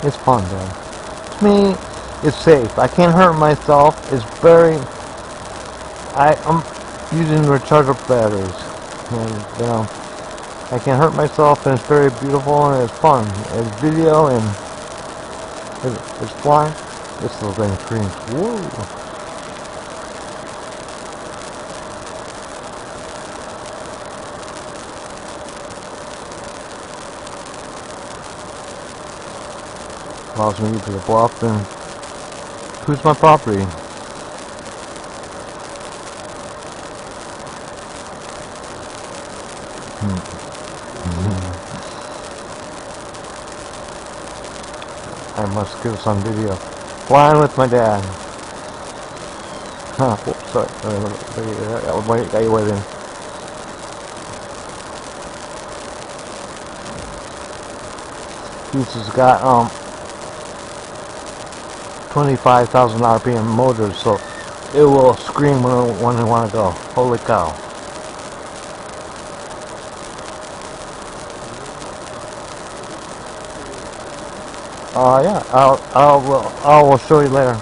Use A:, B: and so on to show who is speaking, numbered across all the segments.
A: It's fun, though. To me, it's safe. I can't hurt myself. It's very... I'm using rechargeable batteries. And, I can't hurt myself, and it's very beautiful, and it's fun. It's video, and it's flying. This little thing screams, whoa! Allows me to go up and cruise my property. I must get this on video. Flying with my dad. Huh, whoops, sorry. Got you waiting. This has got 25,000 RPM motors, so it will scream when I want to go. Holy cow. Yeah, I will show you later.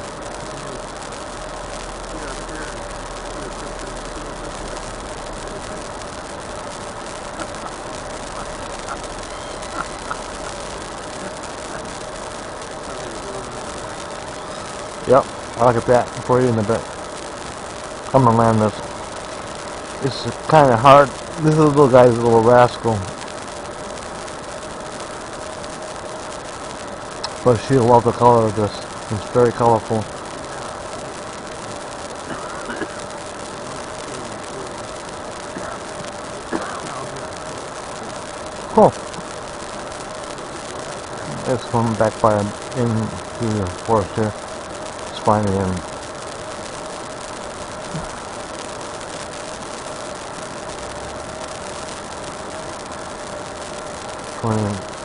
A: Yep, I'll get that for you in a bit. I'm gonna land this. It's kind of hard. This little guy's a little rascal. But she'll love the color of this. It's very colorful. Cool. It's coming back by into the forest here. It's finding him. Twenty.